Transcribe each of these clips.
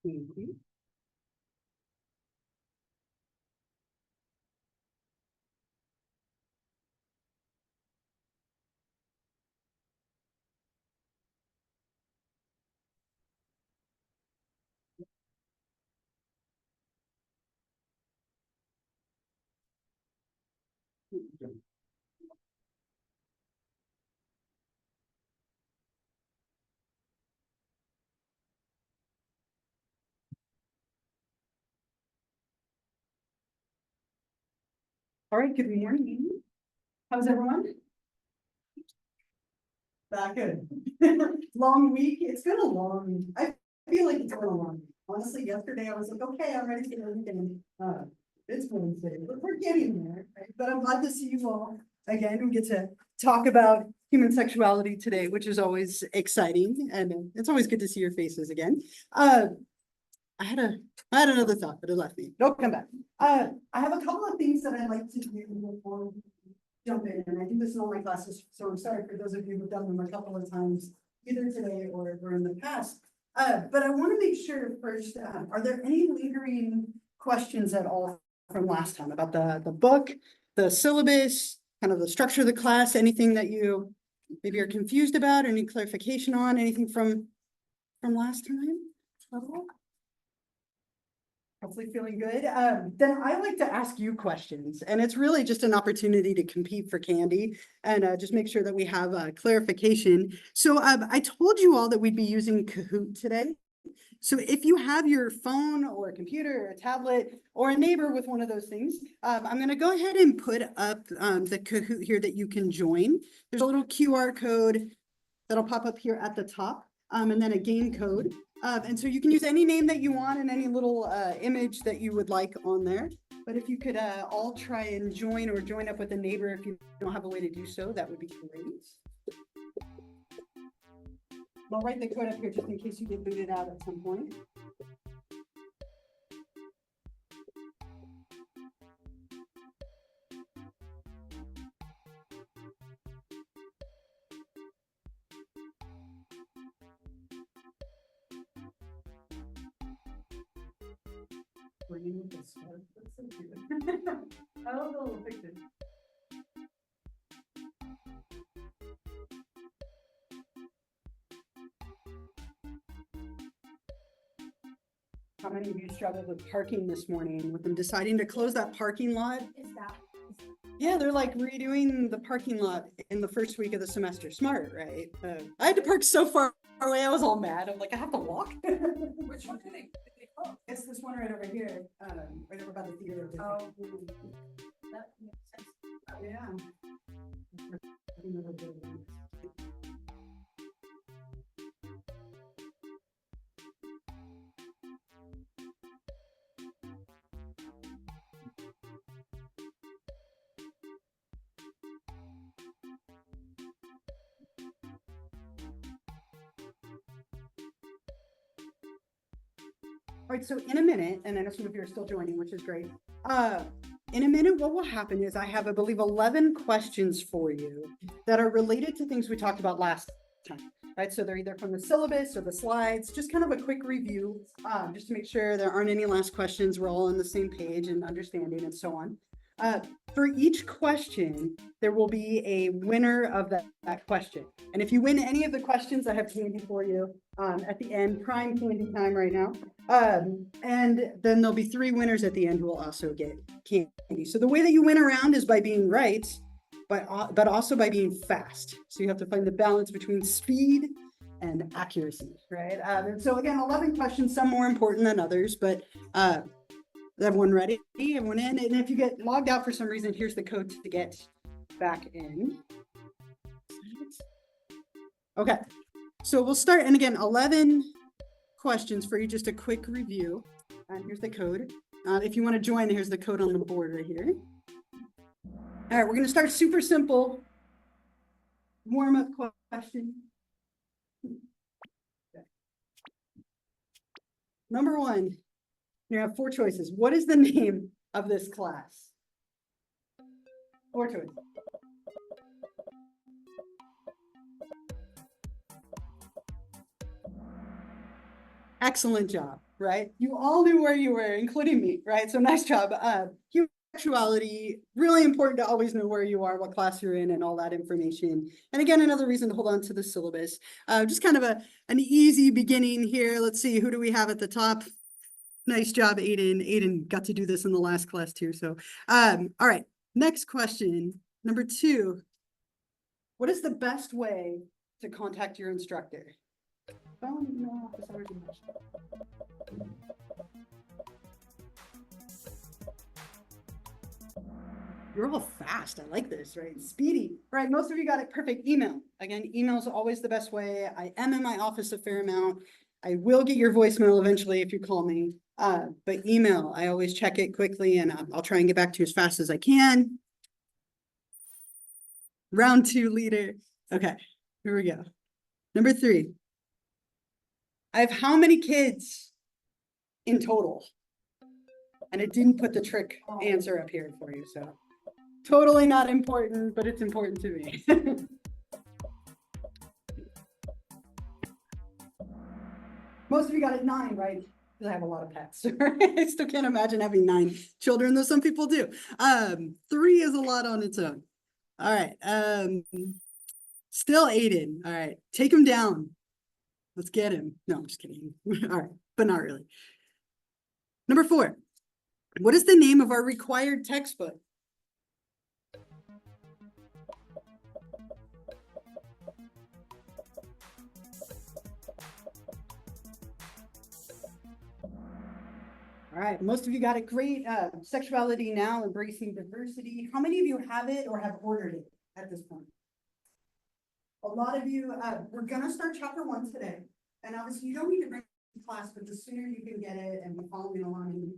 Thank you. All right, good morning. How's everyone? Back good. Long week. It's been a long, I feel like it's been a long week. Honestly, yesterday I was like, okay, I'm ready to get everything. It's Wednesday, but we're getting there, right? But I'm glad to see you all again. We get to talk about human sexuality today, which is always exciting, and it's always good to see your faces again. I had another thought, but it left me. Don't come back. I have a couple of things that I'd like to do before we jump in, and I do this in all my classes, so I'm sorry for those of you who've done them a couple of times, either today or in the past. But I want to make sure first, are there any lingering questions at all from last time about the book, the syllabus, kind of the structure of the class, anything that you maybe are confused about, any clarification on, anything from last time at all? Hopefully feeling good. Then I like to ask you questions, and it's really just an opportunity to compete for candy and just make sure that we have clarification. So I told you all that we'd be using Kahoot today. So if you have your phone or a computer or a tablet or a neighbor with one of those things, I'm going to go ahead and put up the Kahoot here that you can join. There's a little QR code that'll pop up here at the top, and then a game code. And so you can use any name that you want and any little image that you would like on there. But if you could all try and join or join up with a neighbor if you don't have a way to do so, that would be great. I'll write the code up here just in case you get booted out at some point. I love the little picture. How many of you struggled with parking this morning with them deciding to close that parking lot? Yeah, they're like redoing the parking lot in the first week of the semester. Smart, right? I had to park so far away. I was all mad. I'm like, I have to walk. Which one did they close? It's this one right over here, right over by the theater. Oh, that makes sense. Yeah. All right, so in a minute, and I know some of you are still joining, which is great. In a minute, what will happen is I have, I believe, 11 questions for you that are related to things we talked about last time, right? So they're either from the syllabus or the slides, just kind of a quick review, just to make sure there aren't any last questions. We're all on the same page and understanding and so on. For each question, there will be a winner of that question. And if you win any of the questions, I have candy for you at the end, prime candy time right now. And then there'll be 3 winners at the end who will also get candy. So the way that you win around is by being right, but also by being fast. So you have to find the balance between speed and accuracy, right? And so again, 11 questions, some more important than others, but everyone ready? Everyone in? And if you get logged out for some reason, here's the code to get back in. Okay, so we'll start. And again, 11 questions for you, just a quick review. And here's the code. If you want to join, here's the code on the board right here. All right, we're going to start super simple. Warm-up question. Okay. Number 1. You have 4 choices. What is the name of this class? 4 choices. Excellent job. right? You all knew where you were, including me, right? So nice job. Human sexuality, really important to always know where you are, what class you're in, and all that information. And again, another reason to hold on to the syllabus. Just kind of an easy beginning here. Let's see, who do we have at the top? Nice job, Aiden. Aiden got to do this in the last class too. So, all right, next question, number 2. What is the best way to contact your instructor? Phone, email, office hours, and email. You're all fast. I like this, right? Speedy. Right. Most of you got it perfect. Email. Again, email is always the best way. I am in my office a fair amount. I will get your voicemail eventually if you call me. But email, I always check it quickly and I'll try and get back to you as fast as I can. Round 2 leader. Okay, here we go. Number 3. I have how many kids in total? And it didn't put the trick answer up here for you, so totally not important, but it's important to me. Most of you got it 9, right? Because I have a lot of pets. I still can't imagine having 9 children, though some people do. 3 is a lot on its own. All right. Still Aiden. All right. Take him down. Let's get him. No, I'm just kidding. All right, but not really. Number 4. What is the name of our required textbook? All right, most of you got it great. Sexuality Now, Embracing Diversity. How many of you have it or have ordered it at this point? A lot of you, we're gonna start chapter 1 today. And obviously you don't need to bring it to class, but the sooner you can get it and be following along.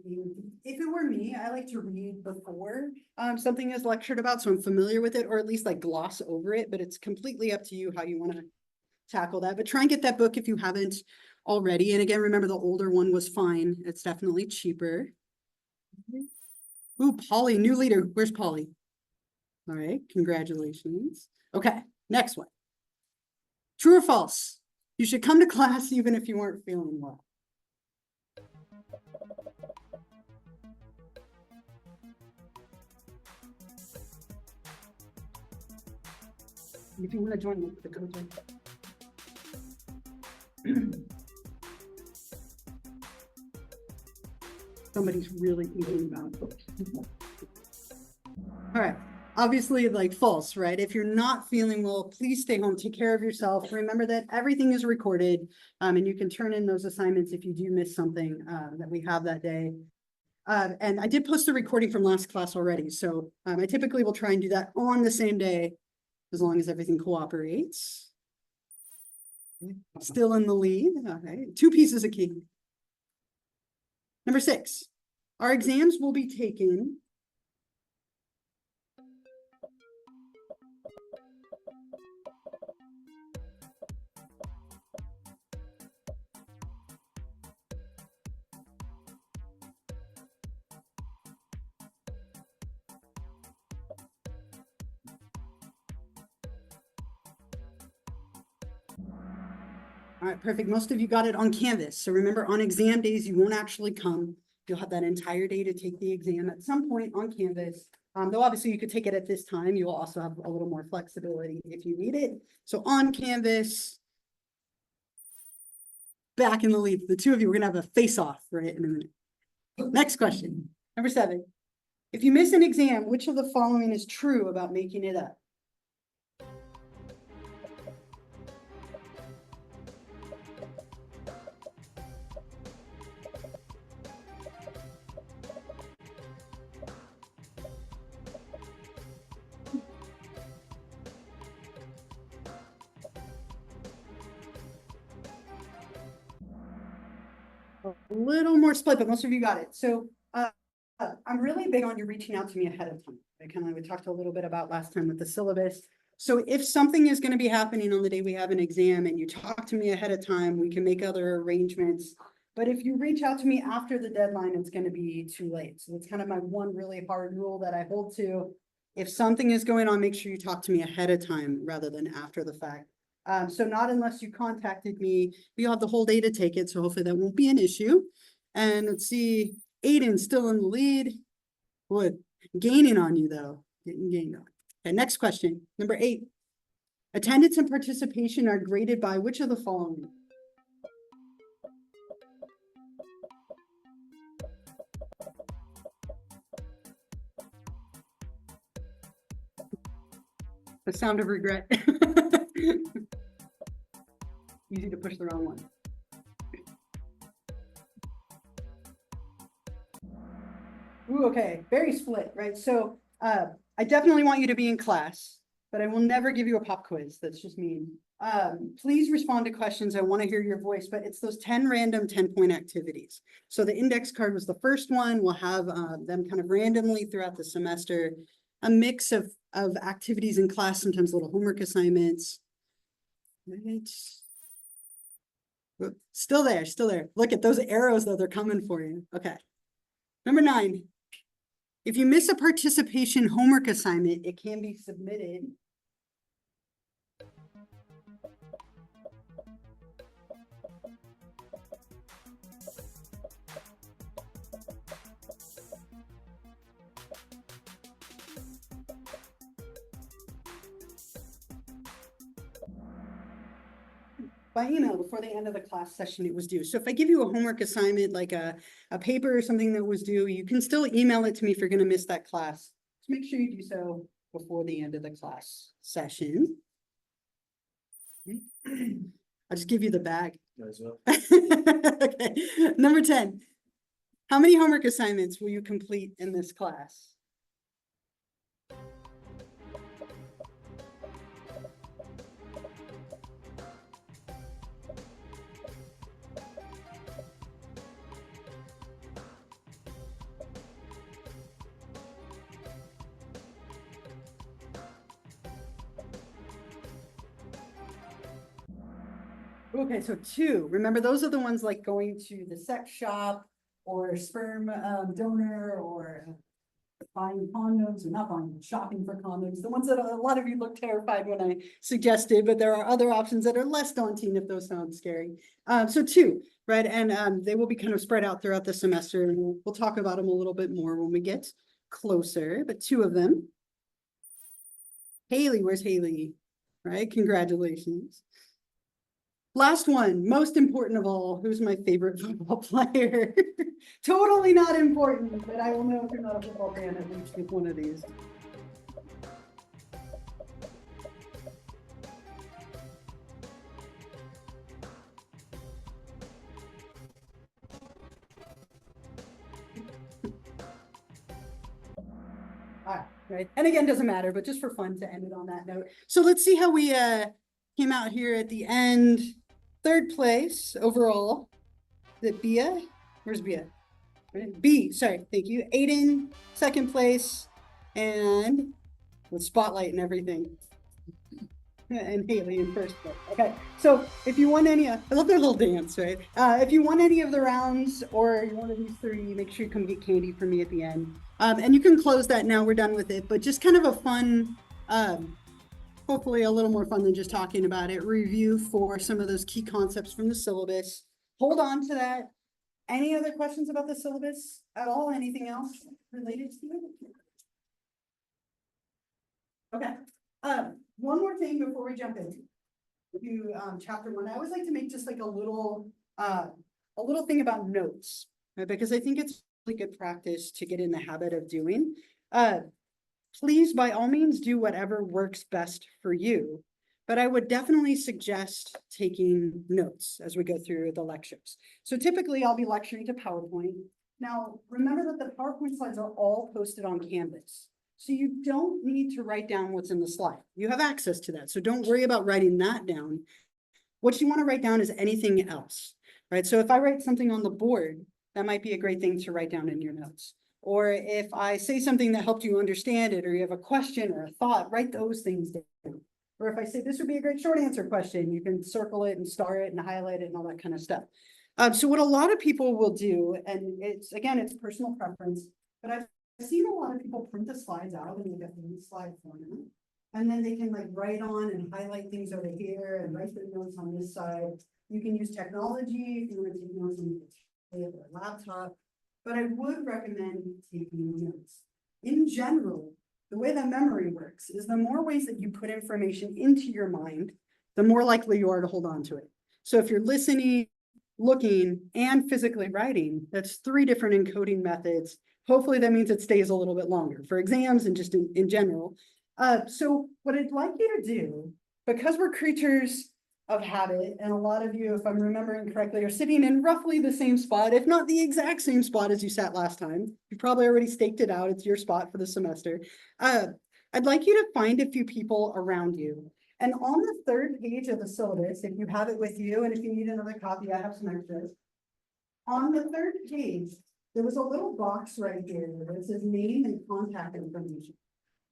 If it were me, I like to read before something is lectured about, so I'm familiar with it, or at least like gloss over it, but it's completely up to you how you wanna tackle that. But try and get that book if you haven't already. And again, remember the older one was fine. It's definitely cheaper. Ooh, Polly, new leader. Where's Polly? All right, congratulations. Okay, next one. True or false? You should come to class even if you weren't feeling well. If you want to join the coaching. Somebody's really thinking about it. All right, obviously like false, right? If you're not feeling well, please stay home, take care of yourself. Remember that everything is recorded and you can turn in those assignments if you do miss something that we have that day. And I did post the recording from last class already. So I typically will try and do that on the same day as long as everything cooperates. Still in the lead. All right, 2 pieces of cake. Number 6, our exams will be taken All right, perfect. Most of you got it on Canvas. So remember, on exam days, you won't actually come. You'll have that entire day to take the exam at some point on Canvas. Though obviously you could take it at this time. You'll also have a little more flexibility if you need it. So on Canvas, back in the lead. The 2 of you, we're gonna have a face-off right in a minute. Next question, number 7. If you miss an exam, which of the following is true about making it up? A little more split, but most of you got it. So I'm really big on you reaching out to me ahead of time. I kind of we talked a little bit about last time with the syllabus. So if something is going to be happening on the day we have an exam and you talk to me ahead of time, we can make other arrangements. But if you reach out to me after the deadline, it's going to be too late. So it's kind of my one really hard rule that I hold to. If something is going on, make sure you talk to me ahead of time rather than after the fact. So not unless you contacted me, you'll have the whole day to take it. So hopefully that won't be an issue. And let's see, Aiden's still in the lead. What? Gaining on you though, getting gained on. Okay, next question, number 8. Attendance and participation are graded by which of the following? The sound of regret. Easy to push the wrong one. Ooh, okay, very split, right? So I definitely want you to be in class, but I will never give you a pop quiz. That's just mean. Please respond to questions. I want to hear your voice, but it's those 10 random 10-point activities. So the index card was the first one. We'll have them kind of randomly throughout the semester, a mix of activities in class, sometimes little homework assignments. Right. Still there, still there. Look at those arrows though, they're coming for you. Okay. Number 9. If you miss a participation homework assignment, it can be submitted. By email before the end of the class session it was due. So if I give you a homework assignment, like a paper or something that was due, you can still email it to me if you're going to miss that class. Just make sure you do so before the end of the class session. I'll just give you the bag. Okay. Number 10. How many homework assignments will you complete in this class? Okay, so 2. Remember, those are the ones like going to the sex shop or sperm donor or buying condoms, or not buying, shopping for condoms. The ones that a lot of you look terrified when I suggested, but there are other options that are less daunting if those sound scary. So 2, right? And they will be kind of spread out throughout the semester, and we'll talk about them a little bit more when we get closer, but 2 of them. Haley, where's Haley? Right? Congratulations. Last one, most important of all, who's my favorite football player? Totally not important, but I will know if you're not a football fan at least with one of these. Right. And again, doesn't matter, but just for fun to end it on that note. So let's see how we came out here at the end. 3rd place overall. Is it Bia? Where's Bia? B, sorry, thank you. Aiden, 2nd place. And with spotlight and everything. And Haley in 1st place. Okay, so if you want any, I love their little dance, right? If you want any of the rounds or you want of these 3, make sure you come get candy from me at the end. And you can close that now, we're done with it, but just kind of a fun, hopefully a little more fun than just talking about it, review for some of those key concepts from the syllabus. Hold on to that. Any other questions about the syllabus at all? Anything else related to it? Okay. One more thing before we jump into chapter 1. I always like to make just like a little thing about notes, right? Because I think it's really good practice to get in the habit of doing. Please, by all means, do whatever works best for you. But I would definitely suggest taking notes as we go through the lectures. So typically I'll be lecturing to PowerPoint. Now, remember that the PowerPoint slides are all posted on Canvas. So you don't need to write down what's in the slide. You have access to that. So don't worry about writing that down. What you want to write down is anything else, right? So if I write something on the board, that might be a great thing to write down in your notes. Or if I say something that helped you understand it, or you have a question or a thought, write those things down. Or if I say this would be a great short answer question, you can circle it and star it and highlight it and all that kind of stuff. So what a lot of people will do, and it's personal preference, but I've seen a lot of people print the slides out and they get the slide format. And then they can like write on and highlight things over here and write their notes on this side. You can use technology if you want to take notes on the or a laptop, but I would recommend taking notes. In general, the way that memory works is the more ways that you put information into your mind, the more likely you are to hold on to it. So if you're listening, looking, and physically writing, that's 3 different encoding methods. Hopefully that means it stays a little bit longer for exams and just in general. So what I'd like you to do, because we're creatures of habit, and a lot of you, if I'm remembering correctly, are sitting in roughly the same spot, if not the exact same spot as you sat last time. You probably already staked it out. It's your spot for the semester. I'd like you to find a few people around you. And on the 3rd page of the syllabus, if you have it with you, and if you need another copy, I have some extras. On the 3rd page, there was a little box right here that says name and contact information.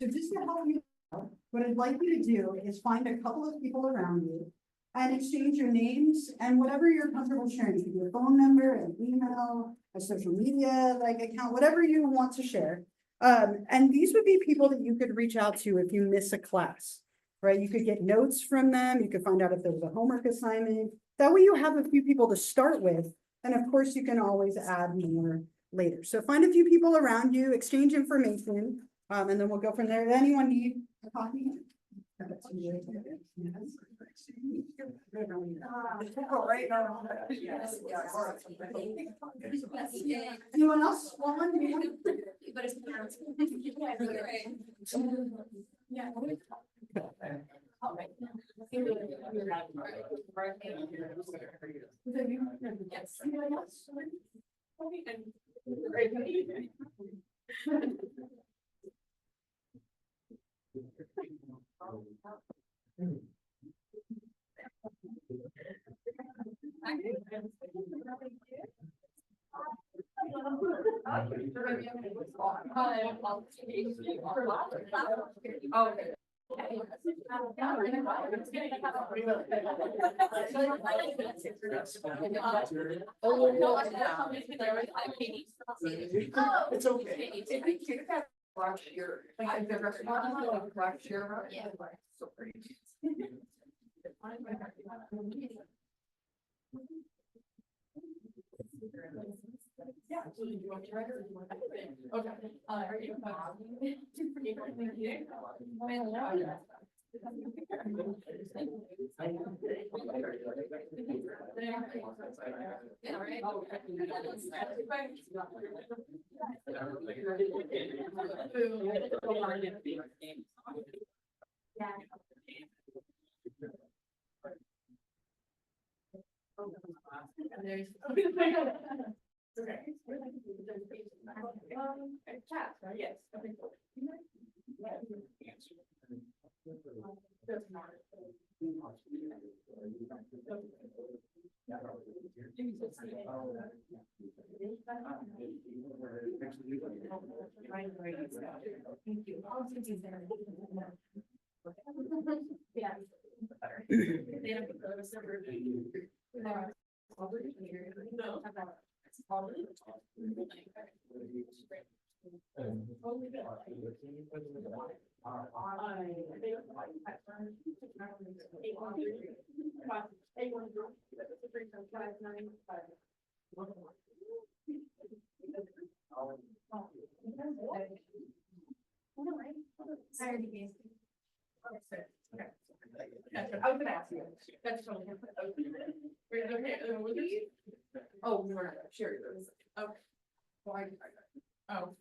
So just to help you out, what I'd like you to do is find a couple of people around you and exchange your names and whatever you're comfortable sharing. It could be a phone number, an email, a social media account, whatever you want to share. And these would be people that you could reach out to if you miss a class, right? You could get notes from them. You could find out if there was a homework assignment. That way you have a few people to start with. And of course, you can always add more later. So find a few people around you, exchange information, and then we'll go from there. Does anyone need a copy? Anyone else want one? It's okay. Yeah. Okay. Are you? Chat, right? Yes. Yeah. I was gonna ask you. That's totally. Okay. Oh, we were sure. Okay. Why? Oh.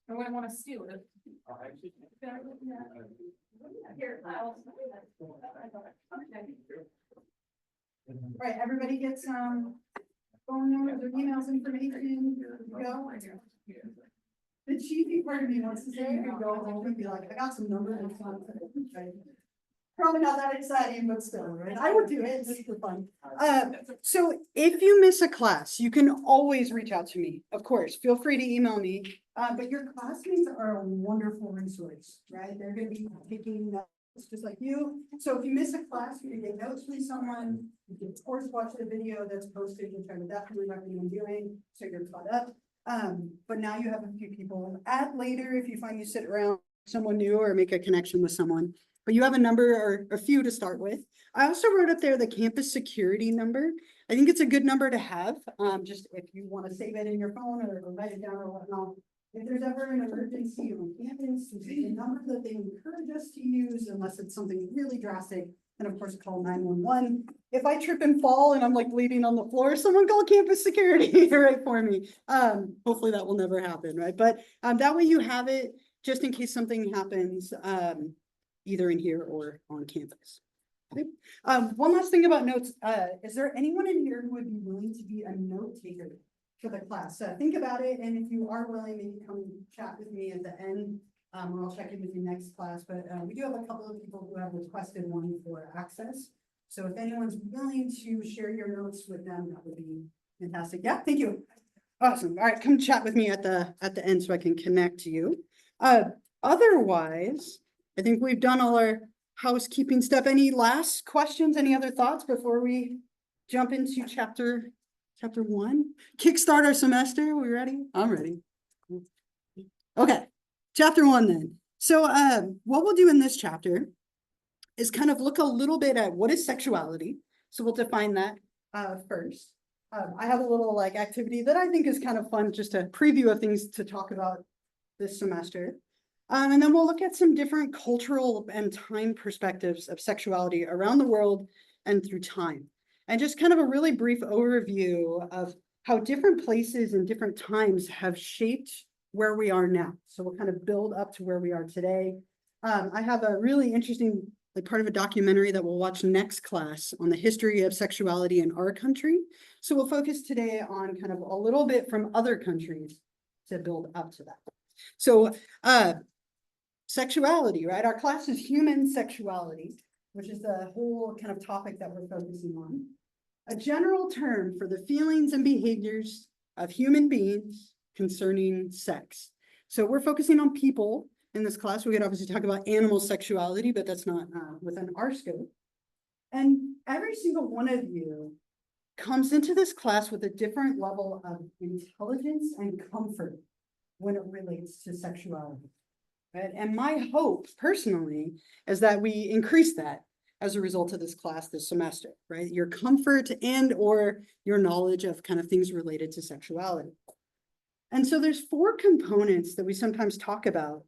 I wouldn't want to steal it. Here. Right, everybody gets phone numbers or emails information. Go. The cheesy part of me wants to say you could go home and be like, I got some numbers and stuff. Probably not that exciting, but still, right? I would do it just for fun. So if you miss a class, you can always reach out to me. Of course, feel free to email me. But your classmates are a wonderful resource, right? They're going to be taking notes just like you. So if you miss a class, you can get notes from someone. You can of course watch the video that's posted, which I would definitely recommend doing, so you're caught up. But now you have a few people. Add later if you find you sit around someone new or make a connection with someone. but you have a number or a few to start with. I also wrote up there the campus security number. I think it's a good number to have, just if you want to save it in your phone or write it down or whatnot. If there's ever an emergency on campus, this is a number that they encourage us to use unless it's something really drastic. And of course, call 911. If I trip and fall and I'm like bleeding on the floor, someone call campus security right for me. Hopefully that will never happen, right? But that way you have it just in case something happens, either in here or on campus. Okay. One last thing about notes, is there anyone in here who would be willing to be a note taker for the class? So think about it, and if you are willing, maybe come chat with me at the end, or I'll check in with you next class, but we do have a couple of people who have requested one for access. So if anyone's willing to share your notes with them, that would be fantastic. Yeah, thank you. Awesome. All right, come chat with me at the end so I can connect to you. Otherwise, I think we've done all our housekeeping stuff. Any last questions? Any other thoughts before we jump into chapter 1? Kickstart our semester. We ready? I'm ready. Okay, chapter 1 then. So what we'll do in this chapter is kind of look a little bit at what is sexuality. So we'll define that first. I have a little like activity that I think is kind of fun, just a preview of things to talk about this semester. And then we'll look at some different cultural and time perspectives of sexuality around the world and through time. And just kind of a really brief overview of how different places and different times have shaped where we are now. So we'll kind of build up to where we are today. I have a really interesting part of a documentary that we'll watch next class on the history of sexuality in our country. So we'll focus today on kind of a little bit from other countries to build up to that. So sexuality, right? Our class is human sexuality, which is the whole kind of topic that we're focusing on. A general term for the feelings and behaviors of human beings concerning sex. So we're focusing on people in this class. We could obviously talk about animal sexuality, but that's not within our scope. And every single one of you comes into this class with a different level of intelligence and comfort when it relates to sexuality. Right? And my hope personally is that we increase that as a result of this class this semester, right? Your comfort and or your knowledge of kind of things related to sexuality. And so there's 4 components that we sometimes talk about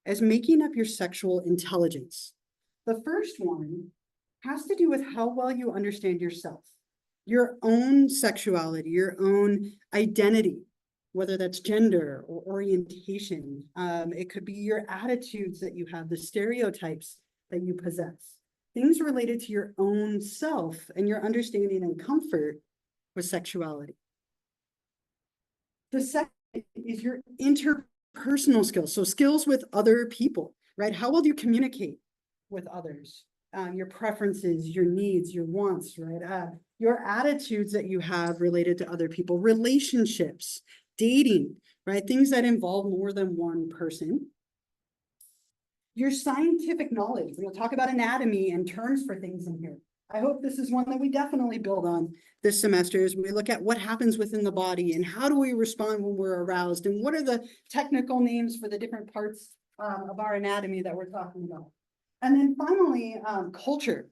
as making up your sexual intelligence. The first one has to do with how well you understand yourself, your own sexuality, your own identity, whether that's gender or orientation. It could be your attitudes that you have, the stereotypes that you possess, things related to your own self and your understanding and comfort with sexuality. The second is your interpersonal skills. So skills with other people, right? How well do you communicate with others? Your preferences, your needs, your wants, right? Your attitudes that you have related to other people, relationships, dating, right? Things that involve more than one person. Your scientific knowledge. We'll talk about anatomy and terms for things in here. I hope this is one that we definitely build on this semester as we look at what happens within the body and how do we respond when we're aroused and what are the technical names for the different parts of our anatomy that we're talking about. And then finally, culture,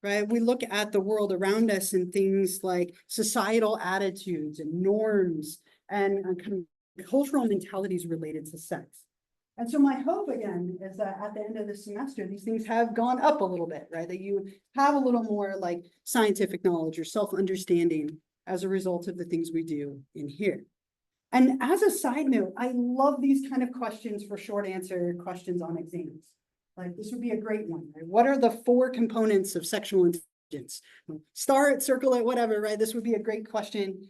right? We look at the world around us and things like societal attitudes and norms and kind of cultural mentalities related to sex. And so my hope again is that at the end of the semester, these things have gone up a little bit, right? That you have a little more like scientific knowledge or self-understanding as a result of the things we do in here. And as a side note, I love these kind of questions for short answer questions on exams. Like this would be a great one, right? What are the 4 components of sexual intelligence? Star it, circle it, whatever, right? This would be a great question,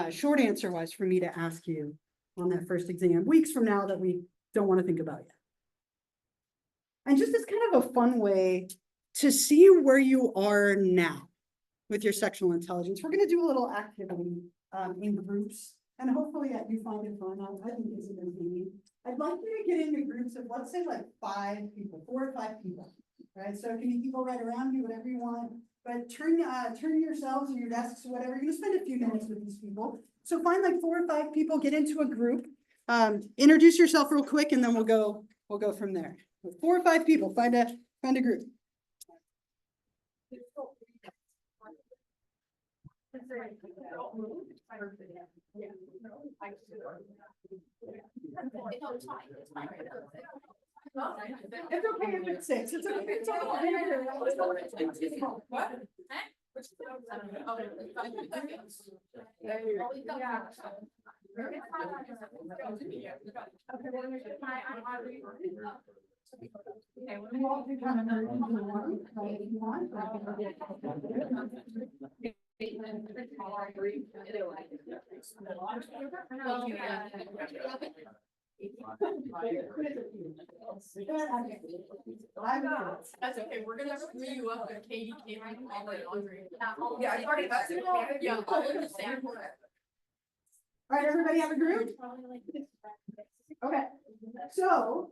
short answer wise for me to ask you on that first exam weeks from now that we don't want to think about yet. And just as kind of a fun way to see where you are now with your sexual intelligence, we're going to do a little activity in groups, and hopefully you find it fun. I think it's entertaining. I'd like you to get into groups of, let's say, like 5 people, 4 or 5 people, right? So it can be people right around you, whatever you want, but turn yourselves or your desks or whatever. You're going to spend a few minutes with these people. So find like 4 or 5 people, get into a group. Introduce yourself real quick, and then we'll go from there. 4 or 5 people, find Find a group. It's okay if it's six. It's okay if it's all. What? That's okay, we're gonna screw you up and Katie came in all the laundry. Yeah, I already got it. Yeah, I'll understand. All right, everybody have a group? Okay, so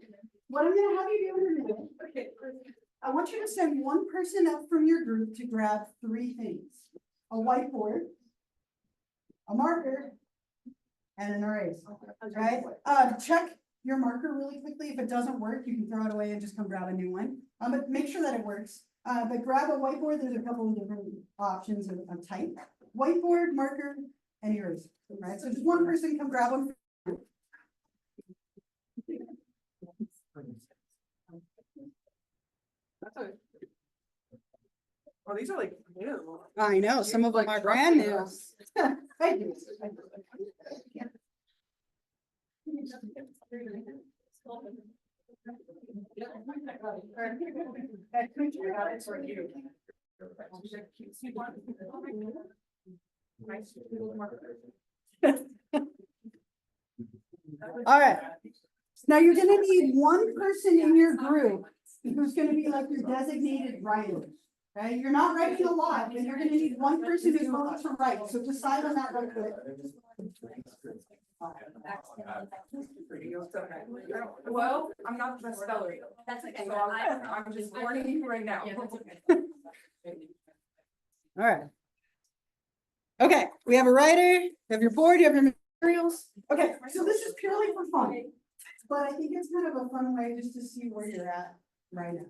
what I'm gonna have you do in a minute, okay, I want you to send one person up from your group to grab three things. A whiteboard, a marker, and an erase, right? Check your marker really quickly. If it doesn't work, you can throw it away and just come grab a new one. But make sure that it works. But grab a whiteboard. There's a couple of different options of type. Whiteboard, marker, and yours, right? So just one person come grab one. That's okay. Oh, these are like new. I know, some of them are brand new. Thank you. All right. Now you're gonna need one person in your group who's gonna be like your designated writer. Right? You're not writing a lot, but you're gonna need one person who's willing to write. So decide on that real quick. Well, I'm not the best speller. That's okay. So I'm just warning you right now. All right. Okay, we have a writer, you have your board, you have your materials. Okay, so this is purely for fun. But I think it's kind of a fun way just to see where you're at right now.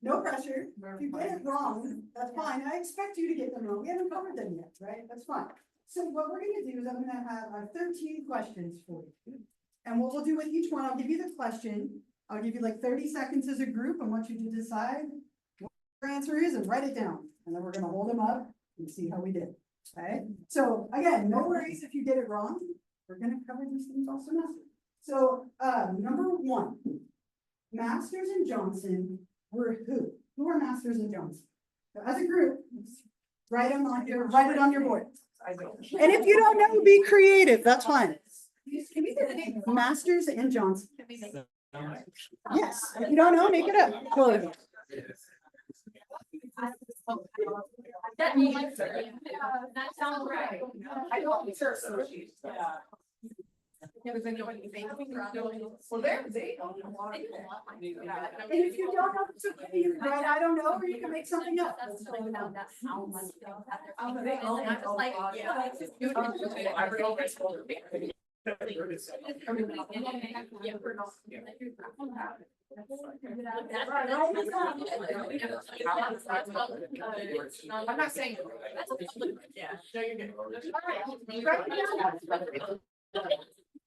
No pressure. If you get it wrong, that's fine. I expect you to get them wrong. We haven't covered them yet, right? That's fine. So what we're gonna do is I'm gonna have 13 questions for you. And what we'll do with each one, I'll give you the question. I'll give you like 30 seconds as a group. I want you to decide what your answer is and write it down. And then we're gonna hold them up and see how we did. Okay? So again, no worries if you get it wrong. We're gonna cover these things all semester. So number one, Masters and Johnson were who? Who are Masters and Johnson? So as a group, write it on your board. And if you don't know, be creative. That's fine. Masters and Johnson. Yes. If you don't know, make it up. Totally. That sounds right. I don't sure. Well, they own a lot of. And if you don't know, it's okay. You can write, I don't know, or you can make something up. That's like about that how much. They own I'm just like, yeah. I'm not saying. Yeah. No, you're good.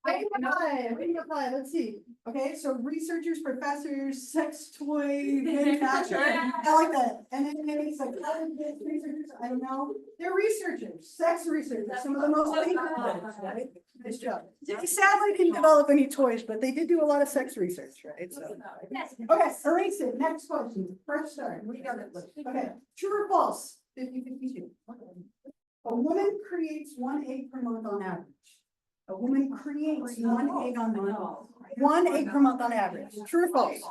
Waiting to apply, let's see. Okay, so researchers, professors, sex toy manufacturers, I like that. And then maybe psychologists, researchers, I don't know. They're researchers, sex researchers, some of the most famous ones, right? Nice job. They sadly didn't develop any toys, but they did do a lot of sex research, right? So. Okay, erase it. Next question. Fresh start. Okay, true or false? 50-52. A woman creates 1 egg per month on average. A woman creates 1 egg on month. 1 egg per month on average. True or false?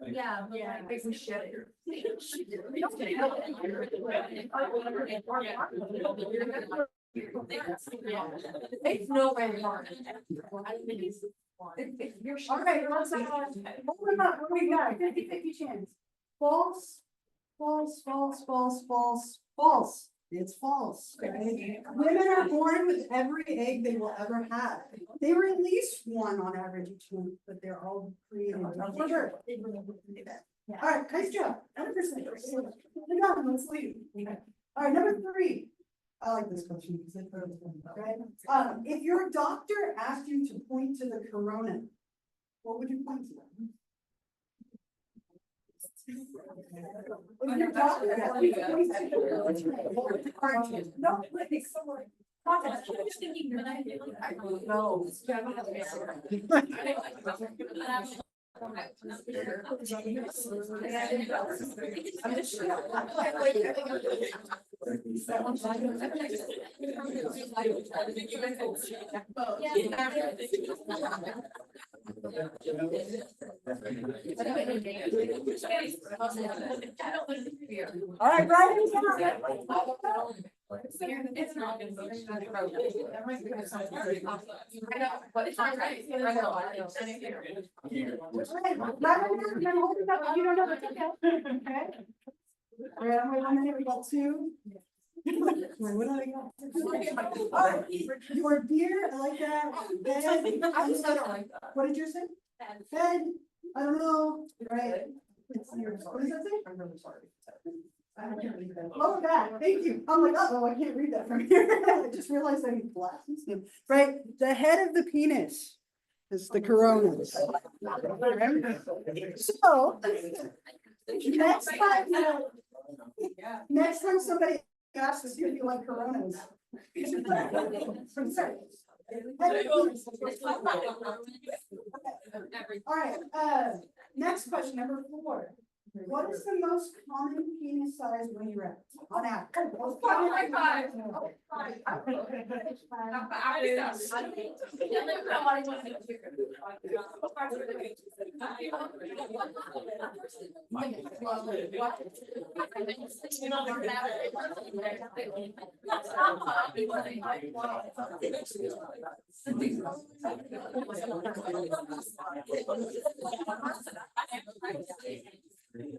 Yeah. We shit it. It's no way hard. If you're. All right, let's hold them up. What do we got? 50-50 chance. False False, false, false, false, false. It's false. Women are born with every egg they will ever have. They release one on average each month, but they're all created. For sure. All right, nice job. 100%. Good job, let's leave. All right, number 3. I like this question because it throws them, okay? If your doctor asked you to point to the corona, what would you point to? If your doctor asked you to point to the corona, what would you point to? No, I think someone. I don't know. All right, Brian. It's not. I know, but it's not right. I know. You don't know. Okay. All right, I'm waiting a minute. We got 2. What do I got? All right, your beer, I like that. Bed. I don't like that. What did you say? Bed. I don't know. Right. It's yours. What does that say? I'm really sorry. I can't read that. Oh, that. Thank you. I'm like, oh, I can't read that from here. I just realized I need glasses. Right. The head of the penis is the corona. So next time somebody asks you if you like coronas. All right, next question, number 4. What is the most common penis size when you're at? On average.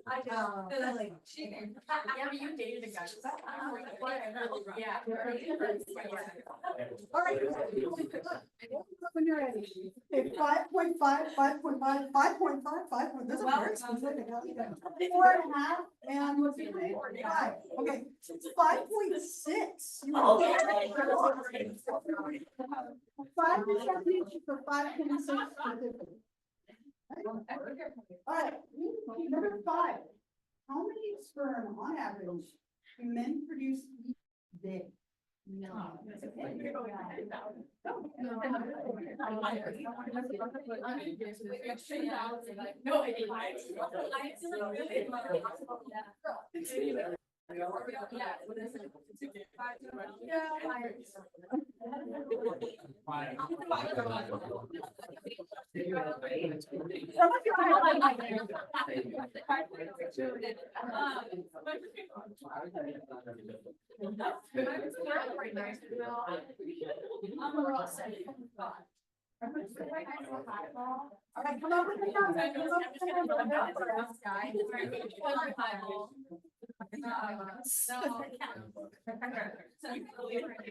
I know. Like, yeah, you dated a guy. Yeah. All right. When you're ready. Okay, 5.5, 5.5, 5.5, 5. This is very specific. 4.5, and what's it? 5. Okay, 5.6. 5% for 5.6. All right, number 5. How many sperm on average do men produce each day? No. All right, come on with the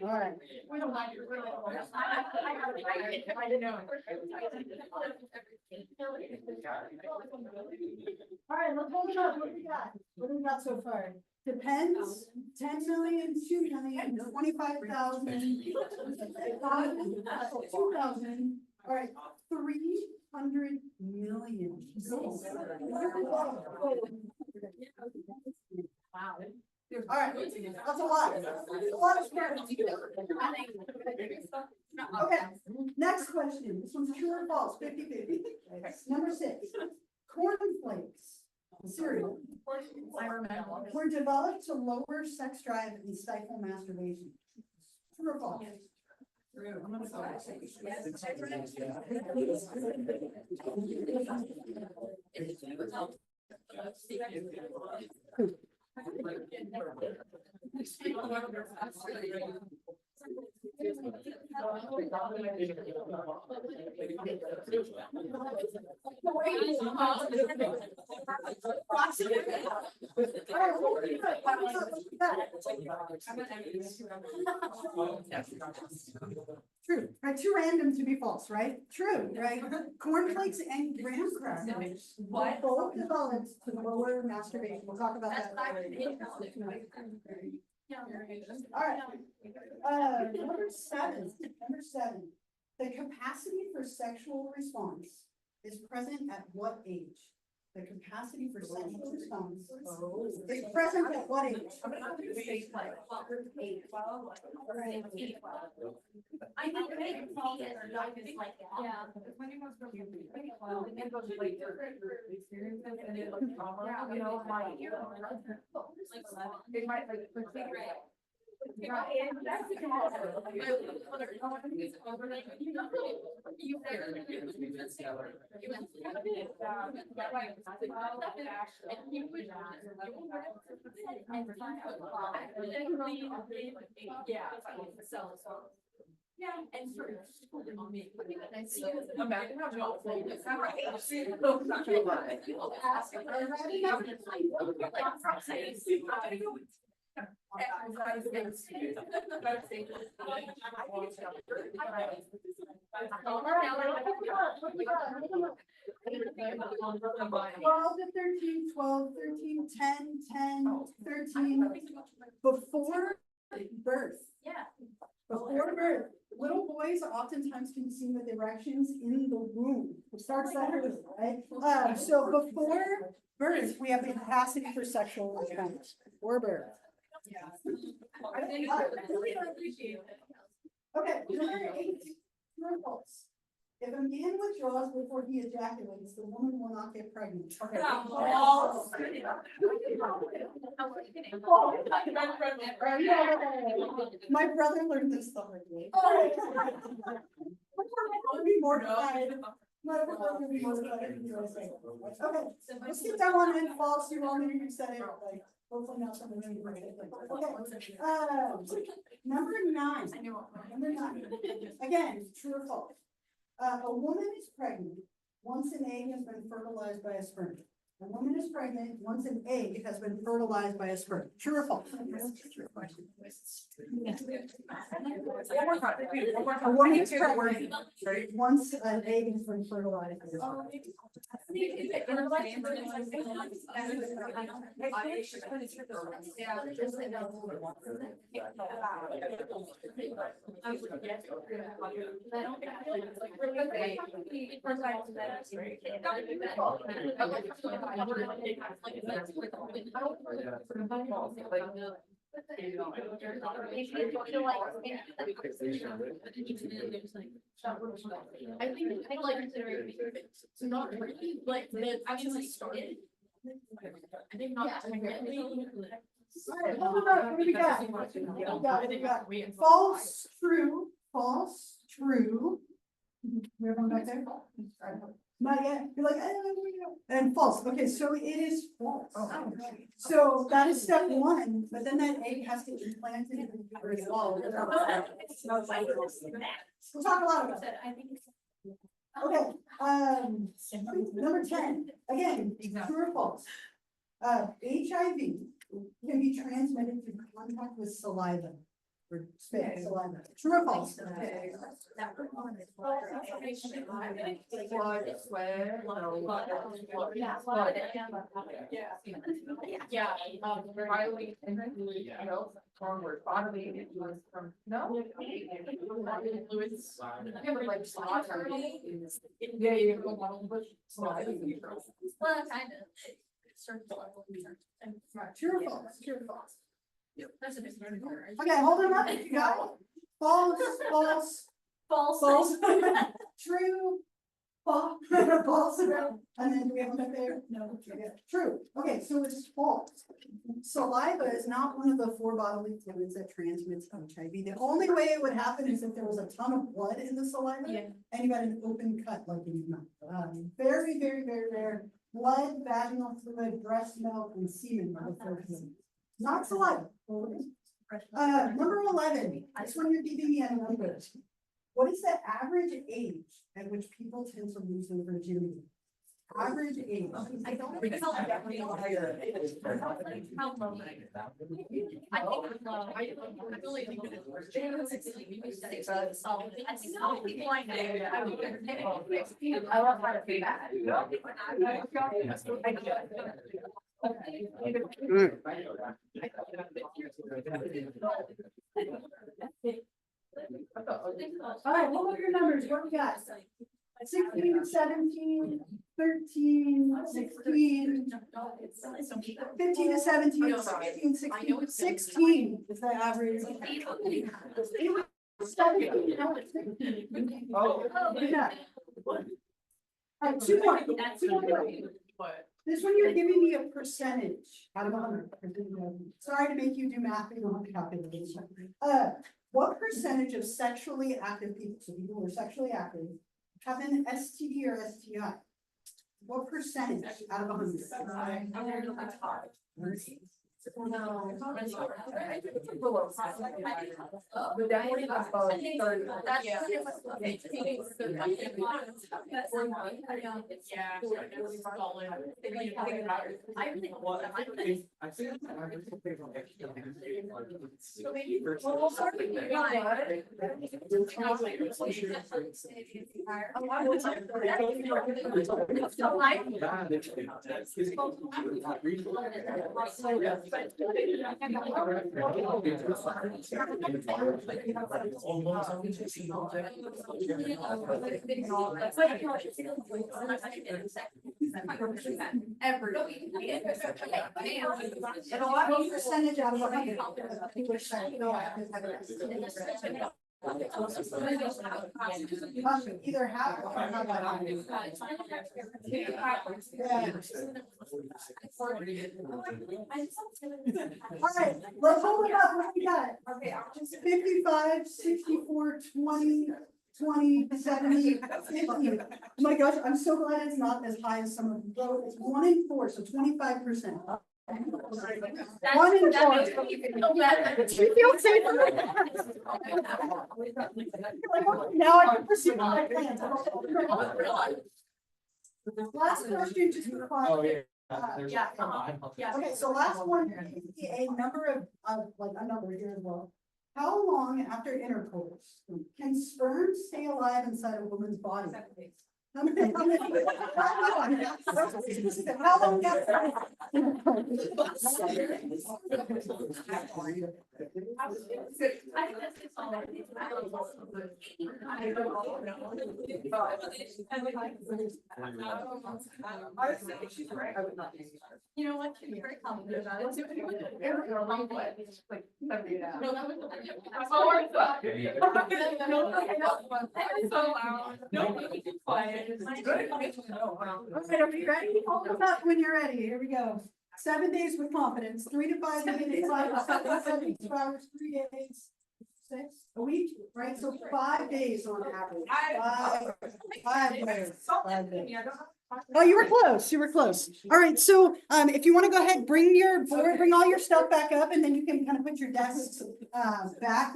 all right. We don't like it. All right, let's hold it up. What do we got? What do we got so far? Depends. 10 million, 2 million, 25,000, 2,000. All right, 300 million. Wow. All right, that's a lot. That's a lot of sperm. Okay, next question. This one's true or false, 50-50. Number 6. Cornflakes, cereal, I remember. were developed to lower sex drive and stifle masturbation. True or false? True, right, too random to be false, right? True, right? Cornflakes and graham crackers. What? Both developed to lower masturbation. We'll talk about that later. All right. Number seven. The capacity for sexual response is present at what age? The capacity for sexual response is present at what age? I think maybe twelve is like that. Yeah. Yeah, and sort of on me. Imagine how y'all play this. Twelve to 13, 12, 13, 10, 10, 13, before birth. Yeah. Before birth, little boys oftentimes can see with erections in the womb. It starts that early, right? So before birth, we have the capacity for sexual response. Before birth. Okay, number 8, true or false? If a man withdraws before he ejaculates, the woman will not get pregnant. Okay. My brother learned this the hard way. I'll be mortified. My brother will be mortified if you don't say it. Okay, let's get that one in false. You all knew you said it, like, hopefully not something really great. Okay, number 9. Again, true or false? A woman is pregnant once an egg has been fertilized by a sperm. A woman is pregnant once an egg has been fertilized by a sperm. True or false? A woman is pregnant once an egg has been fertilized by a sperm. I think like considering it's not really like the actually started. I think not technically. Alright, what do we got? False, true, false, true. We have one back there? Not yet. You're like, and false. Okay, so it is false. So that is step 1, but then that egg has to be implanted in the uterus wall. We'll talk a lot about that. Okay, number 10, again, true or false? HIV can be transmitted through contact with saliva or spit, saliva. True or false? Yeah. Riley and you know, forward bodily influence from no. Fluids. Like slaughter. Yeah. Well, kind of. True or false? True or false? That's a different. Okay, hold on up. You got it. False, false, false, true, false, false, and then do we have one up there? No. Yeah. True. Okay, so it's false. Saliva is not one of the 4 bodily fluids that transmits HIV. The only way it would happen is if there was a ton of blood in the saliva and you had an open cut like in your mouth. Very, very, very rare. Blood, vaginal fluid, breast milk, and semen are the 4 fluids. Not saliva. Number 11. This one you're giving me a number. What is the average age at which people tend to lose their virginity? Average age. I don't think it's definitely higher. How low? I think it's low. I really think it is. I think some people I know. I love how to be bad. All right, what were your numbers? What we got? 16, 17, 13, 16, 15 to 17, 16, 16, 16 is the average. 17. Oh. Yeah. All right, 2 more. 2 more. This one you're giving me a percentage out of 100. Sorry to make you do math, you don't have to calculate this. What percentage of sexually active people, so people who are sexually active, have an STD or STI? What percentage out of 100? No. And a lot of percentage out of 100. Either half or not that high. All right, let's hold it up. What we got? Okay, 55, 64, 20, 20, 70, 50. Oh my gosh, I'm so glad it's not as high as some of them. It's 1 in 4, so 25%. 1 in 4. You feel safer? Now I can pursue my plans. Last question, just for fun. Okay, so last one, a number of like a number here as well. How long after intercourse can sperm stay alive inside a woman's body? How long You know what? She's very confident about it. All right, are we ready? Hold it up when you're ready. Here we go. 7 days with confidence, 3 to 5 minutes, 5 to 72 hours, 3 days, 6 a week, right? So 5 days on average. 5 days. 5 days. Oh, you were close. You were close. All right. So if you want to go ahead, bring your board, bring all your stuff back up, and then you can kind of put your desks back.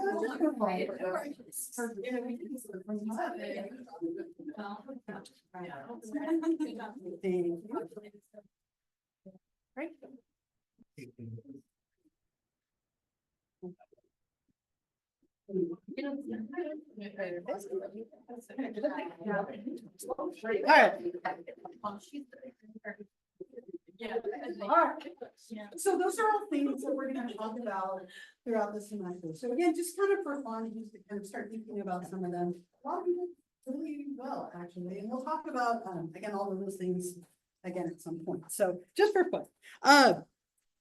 Thank you. Right. All right. So those are all things that we're going to talk about throughout the semester. So again, just kind of for fun, just to kind of start thinking about some of them. A lot of people really well, actually, and we'll talk about again all of those things again at some point. So just for fun.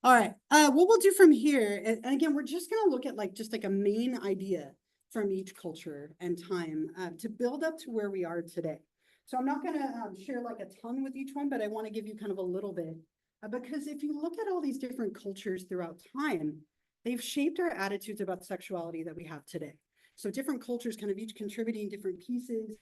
All right. What we'll do from here, and again, we're just going to look at like just like a main idea from each culture and time to build up to where we are today. So I'm not going to share like a ton with each one, but I want to give you kind of a little bit because if you look at all these different cultures throughout time, they've shaped our attitudes about sexuality that we have today. So different cultures kind of each contributing different pieces,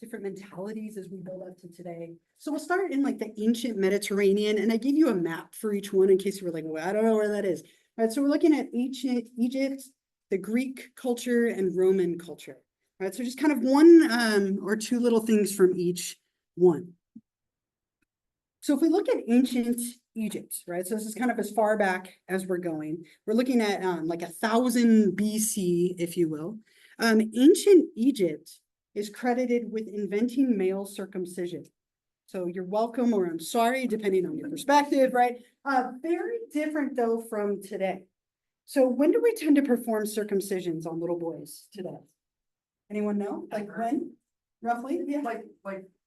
different mentalities as we build up to today. So we'll start in like the ancient Mediterranean, and I gave you a map for each one in case you were like, well, I don't know where that is. All right, so we're looking at ancient Egypt, the Greek culture, and Roman culture. All right, so just kind of one or two little things from each one. So if we look at ancient Egypt, right? So this is kind of as far back as we're going. We're looking at like 1000 BC, if you will. Ancient Egypt is credited with inventing male circumcision. So you're welcome or I'm sorry, depending on your perspective, right? Very different though from today. So when do we tend to perform circumcisions on little boys today? Anyone know? Like when? Roughly? Yeah. Like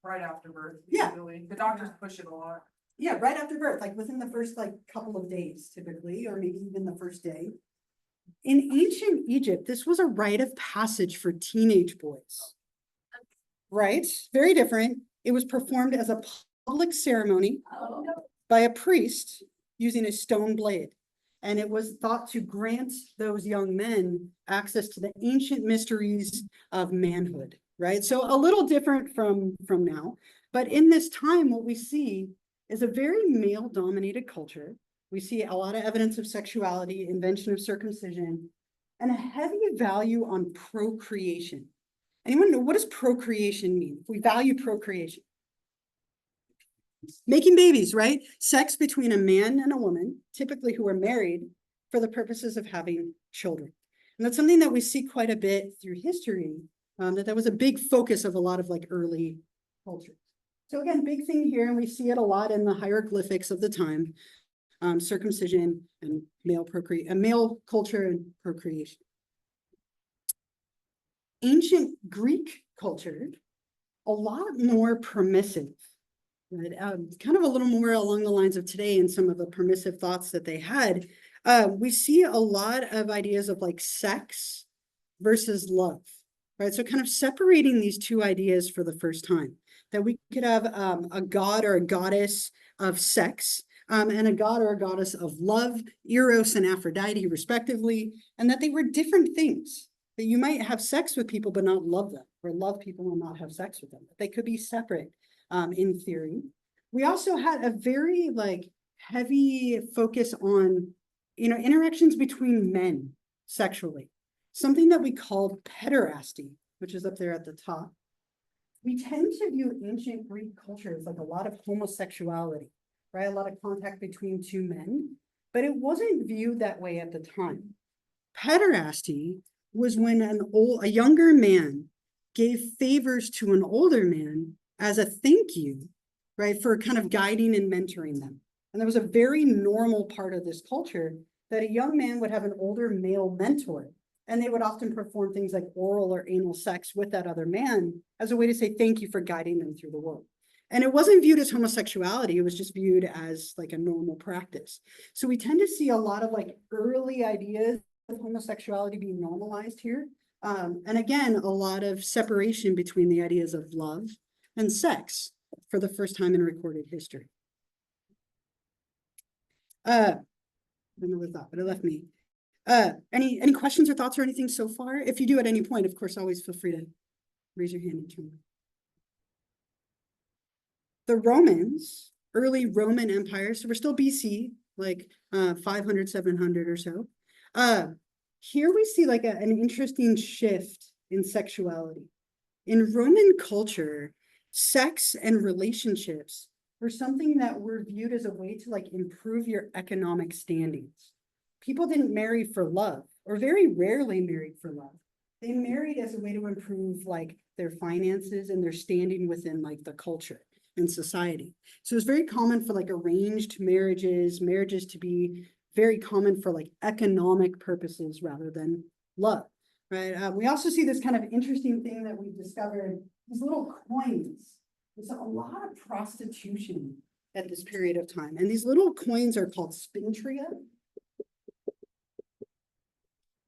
right after birth. Yeah. Usually. The doctors push it a lot. Yeah, right after birth, like within the first like couple of days typically, or maybe even the first day. In ancient Egypt, this was a rite of passage for teenage boys. Right? Very different. It was performed as a public ceremony by a priest using a stone blade. And it was thought to grant those young men access to the ancient mysteries of manhood, right? So a little different from now. But in this time, what we see is a very male-dominated culture. We see a lot of evidence of sexuality, invention of circumcision, and a heavy value on procreation. Anyone know what does procreation mean? If we value procreation. Making babies, right? Sex between a man and a woman, typically who are married for the purposes of having children. And that's something that we see quite a bit through history, that was a big focus of a lot of like early cultures. So again, big thing here, and we see it a lot in the hieroglyphics of the time, circumcision and male culture and procreation. Ancient Greek culture, a lot more permissive. Right? Kind of a little more along the lines of today and some of the permissive thoughts that they had. We see a lot of ideas of like sex versus love, right? So kind of separating these two ideas for the first time, that we could have a god or a goddess of sex and a god or a goddess of love, Eros and Aphrodite respectively, and that they were different things, that you might have sex with people but not love them, or love people and not have sex with them. They could be separate. In theory. We also had a very like heavy focus on, interactions between men sexually, something that we called pederasty, which is up there at the top. We tend to view ancient Greek culture as like a lot of homosexuality, right? A lot of contact between two men, but it wasn't viewed that way at the time. Pederasty was when a younger man gave favors to an older man as a thank you, right, for kind of guiding and mentoring them. And there was a very normal part of this culture that a young man would have an older male mentor, and they would often perform things like oral or anal sex with that other man as a way to say thank you for guiding them through the world. And it wasn't viewed as homosexuality, it was just viewed as like a normal practice. So we tend to see a lot of like early ideas of homosexuality being normalized here. And again, a lot of separation between the ideas of love and sex for the first time in recorded history. I don't know what I thought, but it left me. Any questions or thoughts or anything so far? If you do at any point, of course, always feel free to raise your hand and turn. The Romans, early Roman Empire, so we're still BC, like 500, 700 or so. Here we see like an interesting shift in sexuality. In Roman culture, sex and relationships were something that were viewed as a way to like improve your economic standings. People didn't marry for love, or very rarely married for love. They married as a way to improve like their finances and their standing within like the culture and society. So it's very common for like arranged marriages to be very common for like economic purposes rather than love, right? We also see this kind of interesting thing that we discovered, these little coins. There's a lot of prostitution at this period of time. And these little coins are called spintria.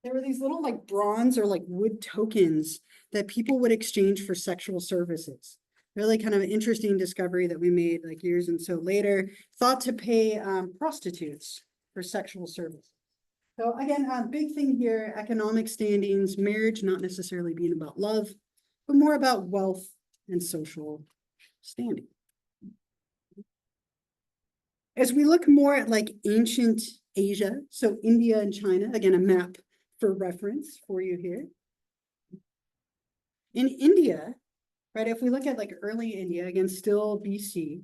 There were these little like bronze or like wood tokens that people would exchange for sexual services. Really kind of interesting discovery that we made like years and so later, thought to pay prostitutes for sexual service. So again, a big thing here, economic standings, marriage not necessarily being about love, but more about wealth and social standing. As we look more at like ancient Asia, so India and China, again, a map for reference for you here. In India, right, if we look at like early India, again, still BC,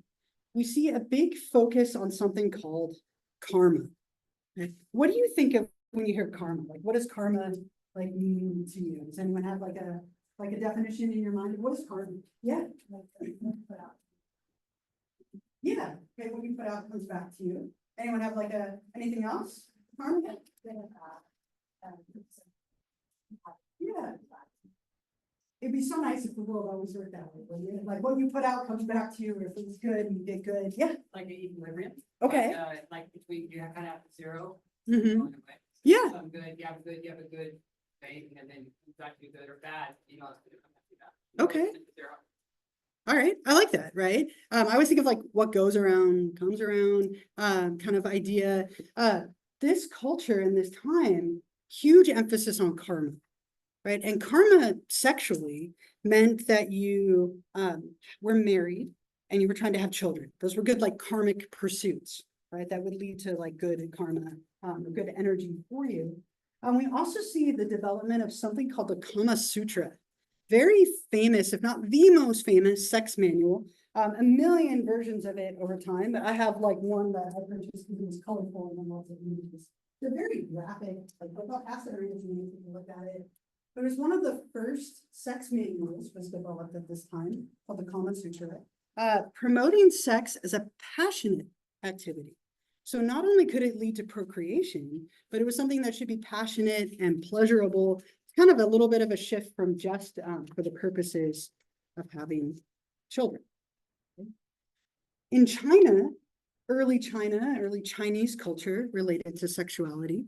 we see a big focus on something called karma. Right? What do you think of when you hear karma? Like, what does karma like mean to you? Does anyone have like a definition in your mind? What is karma? Yeah. Yeah, okay, what you put out comes back to you. Anyone have like anything else? Karma? Yeah. It'd be so nice if the world always worked that way, wouldn't it? Like what you put out comes back to you, if it's good, you get good. Yeah, Like an equilibrium. okay. Like between, you kind of have zero. Mhm. going away. Yeah, Some good, you have a good thing, and then it's actually good or bad, you know, it's gonna come back to that. Okay. It's zero. all right, I like that, right? I always think of like what goes around, comes around, kind of idea. This culture and this time, huge emphasis on karma, right? And karma sexually meant that you were married and you were trying to have children. Those were good like karmic pursuits, right? That would lead to like good karma, or good energy for you. We also see the development of something called the Kama Sutra. Very famous, if not the most famous sex manual. A million versions of it over time, but I have like one that I purchased because it was colorful and lots of images. They're very graphic, like I'll pass it around if you take a look at it. But it was one of the first sex manuals was developed at this time called the Kama Sutra, promoting sex as a passionate activity. So not only could it lead to procreation, but it was something that should be passionate and pleasurable. It's kind of a little bit of a shift from just for the purposes of having children. In China, early Chinese culture related to sexuality,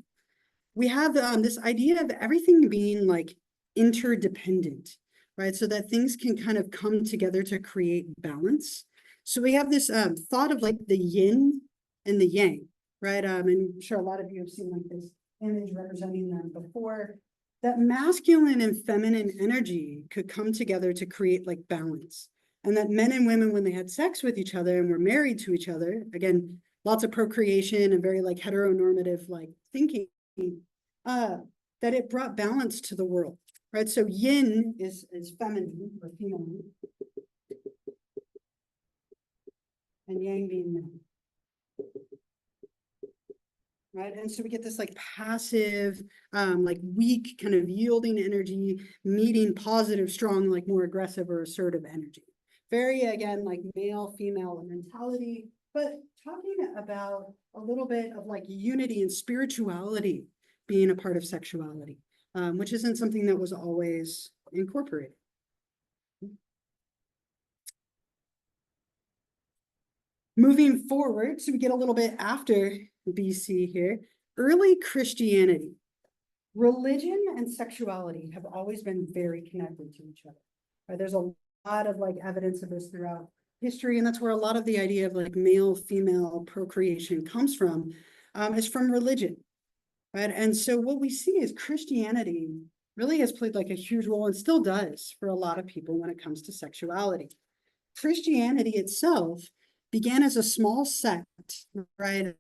we have this idea of everything being like interdependent, right? So that things can kind of come together to create balance. So we have this thought of like the yin and the yang, right? And I'm sure a lot of you have seen like this image representing them before. That masculine and feminine energy could come together to create like balance. And that men and women, when they had sex with each other and were married to each other, again, lots of procreation and very like heteronormative like thinking, that it brought balance to the world, right? So yin is feminine or female, and yang being men. Right, and so we get this like passive, like weak kind of yielding energy, meeting positive, strong, like more aggressive or assertive energy. Very, again, like male, female mentality, but talking about a little bit of like unity and spirituality being a part of sexuality, which isn't something that was always incorporated. Moving forward, so we get a little bit after BC here, early Christianity. Religion and sexuality have always been very connected to each other. Right? There's a lot of like evidence of this throughout history, and that's where a lot of the idea of like male-female procreation comes from, is from religion. Right? And so what we see is Christianity really has played like a huge role and still does for a lot of people when it comes to sexuality. Christianity itself began as a small sect, right,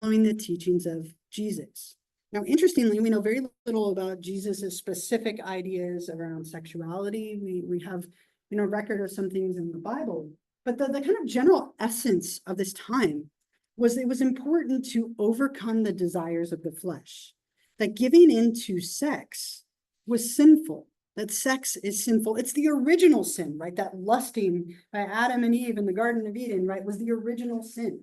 following the teachings of Jesus. Now, interestingly, we know very little about Jesus's specific ideas around sexuality. We have, record of some things in the Bible, but the kind of general essence of this time was it was important to overcome the desires of the flesh, that giving into sex was sinful, that sex is sinful. It's the original sin, right? That lusting by Adam and Eve in the Garden of Eden, right, was the original sin,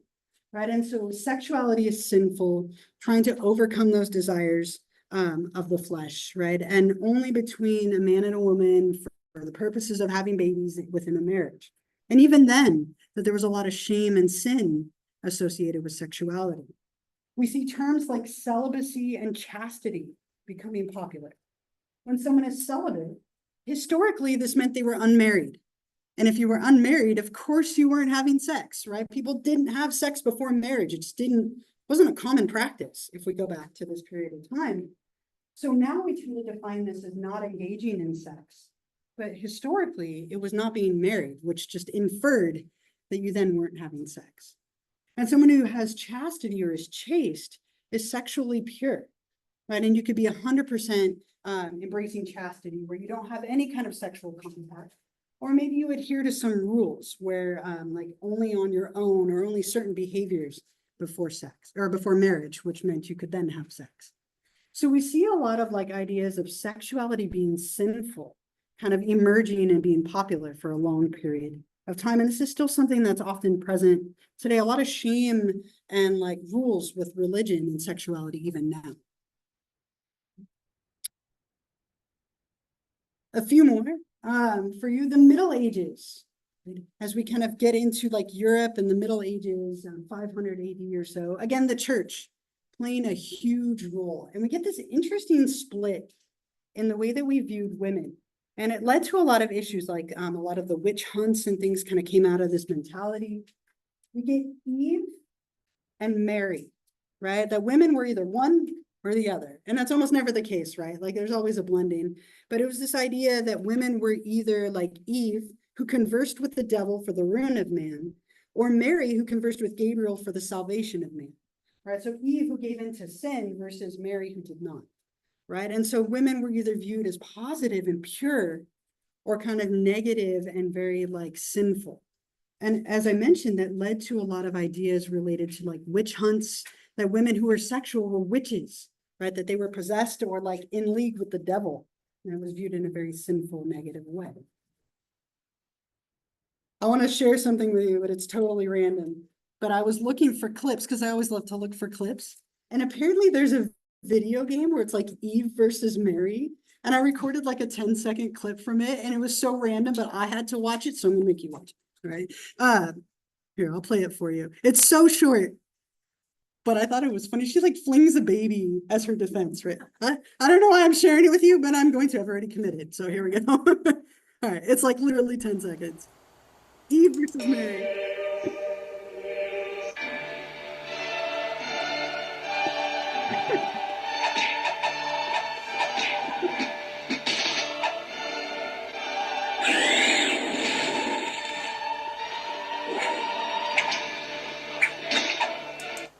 right? And so sexuality is sinful, trying to overcome those desires of the flesh, right? And only between a man and a woman for the purposes of having babies within a marriage. And even then, that there was a lot of shame and sin associated with sexuality. We see terms like celibacy and chastity becoming popular. When someone is celibate, historically, this meant they were unmarried. And if you were unmarried, of course you weren't having sex, right? People didn't have sex before marriage. It just wasn't a common practice if we go back to this period of time. So now we tend to define this as not engaging in sex. But historically, it was not being married, which just inferred that you then weren't having sex. And someone who has chastity or is chaste is sexually pure, right? And you could be 100% embracing chastity where you don't have any kind of sexual contact, Or maybe you adhere to some rules where like only on your own or only certain behaviors before sex or before marriage, which meant you could then have sex. So we see a lot of like ideas of sexuality being sinful, kind of emerging and being popular for a long period of time. And this is still something that's often present today. A lot of shame and like rules with religion and sexuality even now. A few more for you, the Middle Ages. As we kind of get into like Europe and the Middle Ages, 500 AD or so, again, the church playing a huge role. And we get this interesting split in the way that we viewed women. And it led to a lot of issues, like a lot of the witch hunts and things kind of came out of this mentality. We get Eve and Mary, right? That women were either one or the other. And that's almost never the case, right? Like there's always a blending. But it was this idea that women were either like Eve, who conversed with the devil for the ruin of man, or Mary, who conversed with Gabriel for the salvation of man. Right? So Eve, who gave into sin, versus Mary, who did not. Right? And so women were either viewed as positive and pure, or kind of negative and very like sinful. And as I mentioned, that led to a lot of ideas related to like witch hunts, that women who were sexual were witches, right? That they were possessed or like in league with the devil. And it was viewed in a very sinful, negative way. I want to share something with you, but it's totally random. But I was looking for clips because I always love to look for clips. And apparently there's a video game where it's like Eve versus Mary. And I recorded like a 10-second clip from it. And it was so random, but I had to watch it. So I'm gonna make you watch it, right? Here, I'll play it for you. It's so short, but I thought it was funny. She like flings a baby as her defense, right? I don't know why I'm sharing it with you, but I'm going to. I've already committed. So here we go. All right, it's like literally 10 seconds. Eve versus Mary.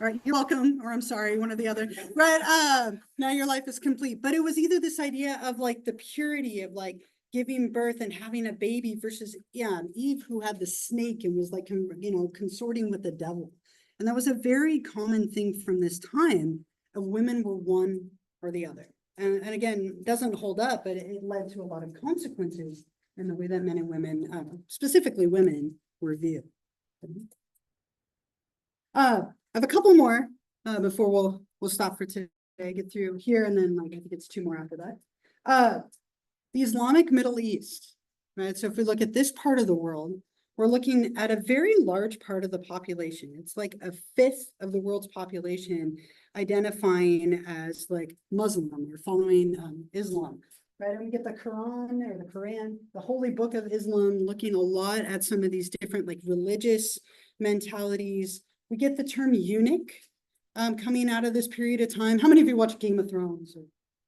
All right, you're welcome, or I'm sorry, one or the other. Right, now your life is complete. But it was either this idea of like the purity of like giving birth and having a baby versus Eve, who had the snake and was like, consorting with the devil. And that was a very common thing from this time of women were one or the other. And again, doesn't hold up, but it led to a lot of consequences in the way that men and women, specifically women, were viewed. I have a couple more before we'll stop for today, get through here, and then like I think it's two more after that. The Islamic Middle East, right? So if we look at this part of the world, we're looking at a very large part of the population. It's like a fifth of the world's population identifying as like Muslim or following Islam, right? And we get the Quran, the holy book of Islam, looking a lot at some of these different like religious mentalities. We get the term eunuch coming out of this period of time. How many of you watch Game of Thrones? Or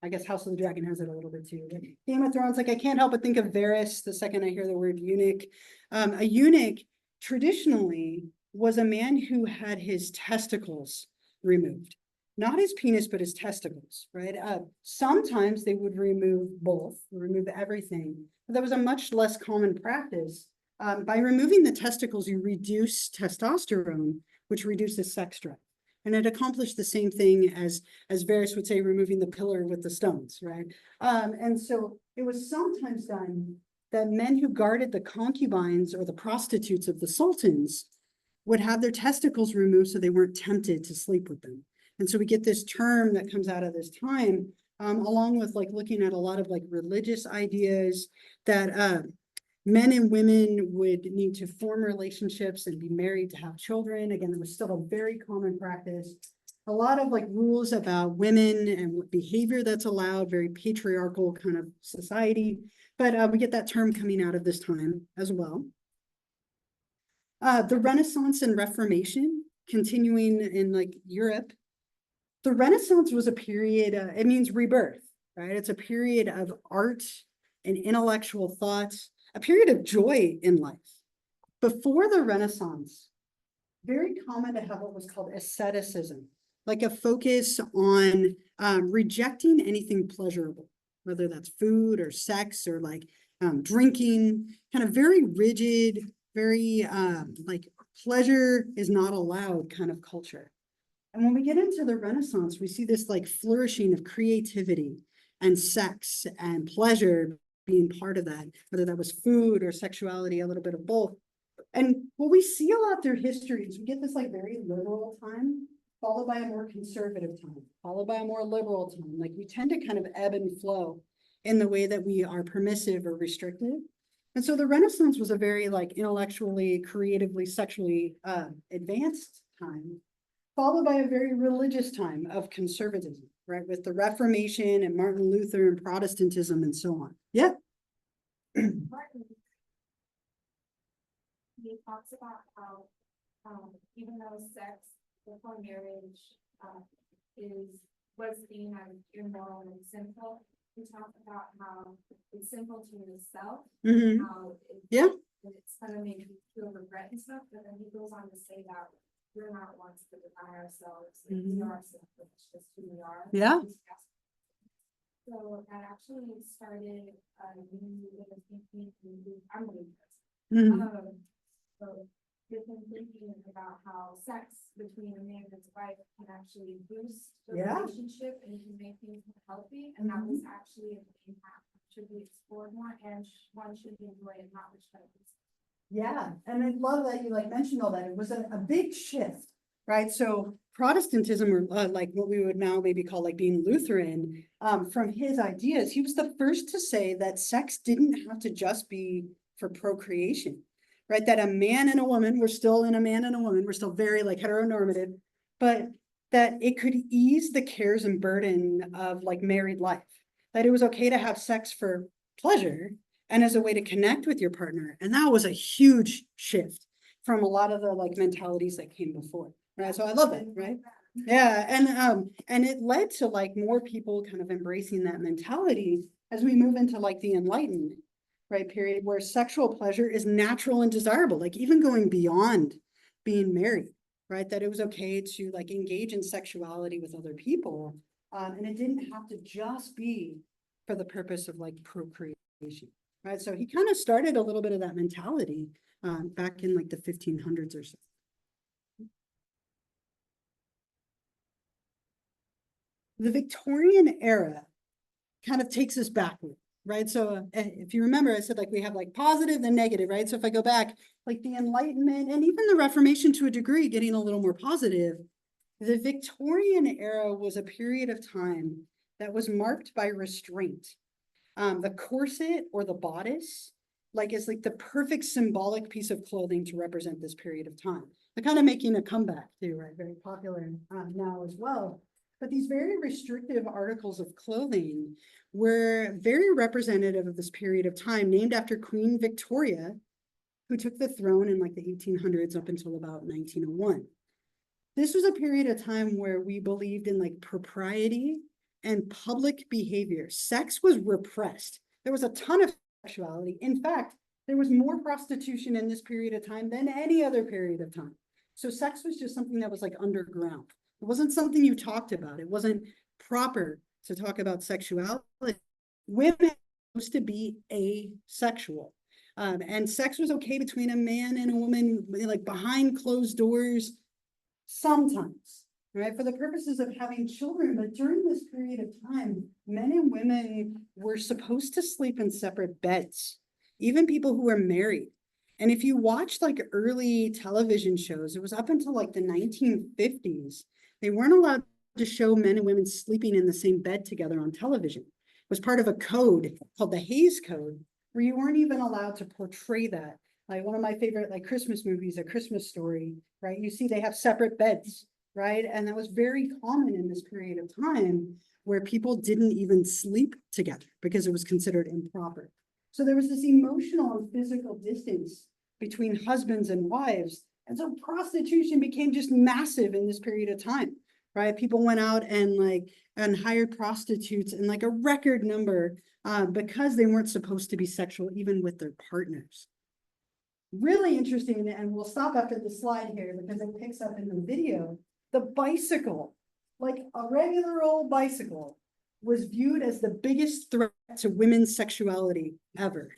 I guess House of the Dragon has it a little bit too. But Game of Thrones, like I can't help but think of Varys the second I hear the word eunuch. A eunuch traditionally was a man who had his testicles removed. Not his penis, but his testicles, right? Sometimes they would remove both, remove everything. But that was a much less common practice. By removing the testicles, you reduce testosterone, which reduces sex drive. And it accomplished the same thing as Varys would say, removing the pillar with the stones, right? And so it was sometimes done that men who guarded the concubines or the prostitutes of the sultans would have their testicles removed so they weren't tempted to sleep with them. And so we get this term that comes out of this time, along with like looking at a lot of like religious ideas that men and women would need to form relationships and be married to have children. Again, it was still a very common practice. A lot of like rules about women and what behavior that's allowed, very patriarchal kind of society. But we get that term coming out of this time as well. The Renaissance and Reformation continuing in like Europe. The Renaissance was a period, it means rebirth, right? It's a period of art and intellectual thought, a period of joy in life. Before the Renaissance, very common to have what was called asceticism, like a focus on rejecting anything pleasurable, whether that's food or sex or like drinking, kind of very rigid, very like pleasure is not allowed kind of culture. And when we get into the Renaissance, we see this like flourishing of creativity and sex and pleasure being part of that, whether that was food or sexuality, a little bit of both. And what we see a lot through history is we get this like very liberal time, followed by a more conservative time, followed by a more liberal time. Like we tend to kind of ebb and flow in the way that we are permissive or restrictive. And so the Renaissance was a very like intellectually, creatively, sexually advanced time, followed by a very religious time of conservatism, right? With the Reformation and Martin Luther and Protestantism and so on. Yeah. Martin, he talks about how, even though sex before marriage, was seen as immoral and sinful, he talks about how it's sinful to yourself, Mhm. how Yeah. it's gonna make you feel regret and stuff, but then he goes on to say that we're not ones to deny ourselves, like, we Mhm. are sinful, it's just who we are. Yeah. So that actually started, new way of thinking, I'm gonna use this. Mhm. So different thinking about how sex between a man and his wife can actually boost the Yeah. relationship and can make things more healthy, and that was actually an impact that should be explored more, and one should enjoy it, not restrain it. Yeah, and I love that you like mentioned all that. It was a big shift, right? So Protestantism, or like what we would now maybe call like being Lutheran, from his ideas, he was the first to say that sex didn't have to just be for procreation, right? That a man and a woman, we're still in a man and a woman, we're still very like heteronormative, but that it could ease the cares and burden of like married life. That it was okay to have sex for pleasure and as a way to connect with your partner. And that was a huge shift from a lot of the like mentalities that came before, right? So I love it, right? Yeah, and it led to like more people kind of embracing that mentality as we move into like the Enlightenment, right, period, where sexual pleasure is natural and desirable, like even going beyond being married, right? That it was okay to like engage in sexuality with other people, and it didn't have to just be for the purpose of like procreation. Right, so he kind of started a little bit of that mentality back in like the 1500s or so. The Victorian era kind of takes us backward, right? So if you remember, I said like we have like positive and negative, right? So if I go back, like the Enlightenment and even the Reformation to a degree, getting a little more positive, the Victorian era was a period of time that was marked by restraint. The corset or the bodice, like is like the perfect symbolic piece of clothing to represent this period of time. They're kind of making a comeback too, right? Very popular now as well. But these very restrictive articles of clothing were very representative of this period of time, named after Queen Victoria, who took the throne in like the 1800s up until about 1901. This was a period of time where we believed in like propriety and public behavior. Sex was repressed. There was a ton of sexuality. In fact, there was more prostitution in this period of time than any other period of time. So sex was just something that was like underground. It wasn't something you talked about. It wasn't proper to talk about sexuality. Women were supposed to be asexual. And sex was okay between a man and a woman, like behind closed doors, sometimes, right, for the purposes of having children. But during this period of time, men and women were supposed to sleep in separate beds, even people who were married. And if you watch like early television shows, it was up until like the 1950s, they weren't allowed to show men and women sleeping in the same bed together on television. It was part of a code called the Hays Code, where you weren't even allowed to portray that. Like one of my favorite like Christmas movies, A Christmas Story, right? You see they have separate beds, right? And that was very common in this period of time where people didn't even sleep together because it was considered improper. So there was this emotional and physical distance between husbands and wives. And so prostitution became just massive in this period of time, right? People went out and hired prostitutes in like a record number because they weren't supposed to be sexual even with their partners. Really interesting, and we'll stop after the slide here because it picks up in the video. The bicycle, like a regular old bicycle, was viewed as the biggest threat to women's sexuality ever.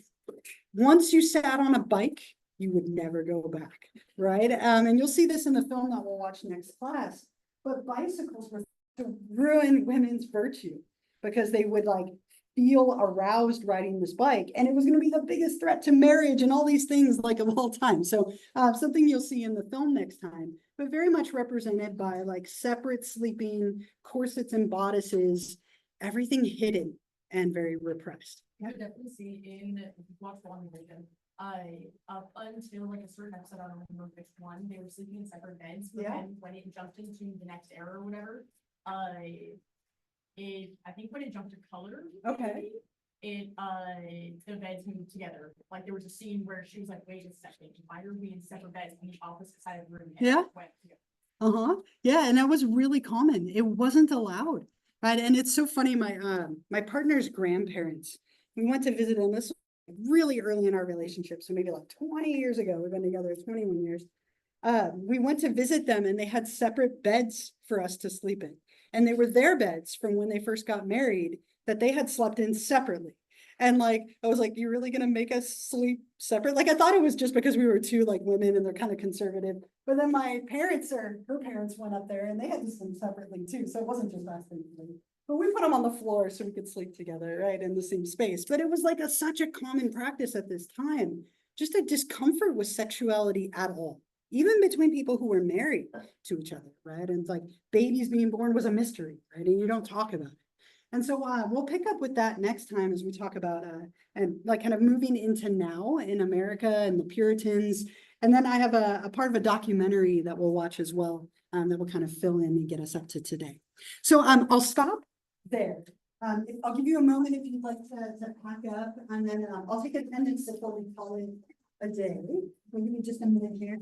once you sat on a bike, you would never go back, right? And you'll see this in the film that we'll watch next class. But bicycles were to ruin women's virtue because they would like feel aroused riding this bike, and it was going to be the biggest threat to marriage and all these things like of all time. So something you'll see in the film next time, but very much represented by like separate sleeping, corsets and bodices, everything hidden and very repressed. You could definitely see in, if you watch WandaVision, up until like a certain episode, I don't remember which one, they were sleeping in separate beds, but Yeah. then when it jumped into the next era or whatever, I think when it jumped to color. Okay. The beds moved together, like there was a scene where she was like, wait a second, why are we in separate beds on the opposite side of the room? And Yeah. it went together. Uh-huh. Yeah, and that was really common. It wasn't allowed. Right. And it's so funny, my partner's grandparents, we went to visit them. This was really early in our relationship. So maybe like 20 years ago, we've been together 21 years. We went to visit them and they had separate beds for us to sleep in. And they were their beds from when they first got married that they had slept in separately. And like, I was like, you're really gonna make us sleep separate? Like, I thought it was just because we were two like women and they're kind of conservative. But then my parents or her parents went up there and they had to sleep separately too. So it wasn't just us thinking. But we put them on the floor so we could sleep together, right, in the same space. But it was like such a common practice at this time, just a discomfort with sexuality at all, even between people who were married to each other, right? And like babies being born was a mystery, right? And you don't talk about it. And so we'll pick up with that next time as we talk about and like kind of moving into now in America and the Puritans. And then I have a part of a documentary that we'll watch as well, that will kind of fill in and get us up to today. So I'll stop there. I'll give you a moment if you'd like to pack up, and then I'll take attendance before we call it a day. We'll give you just a minute here.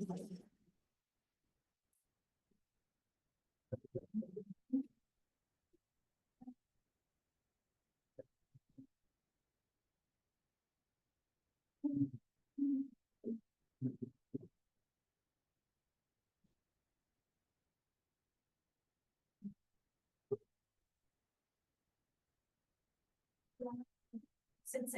Since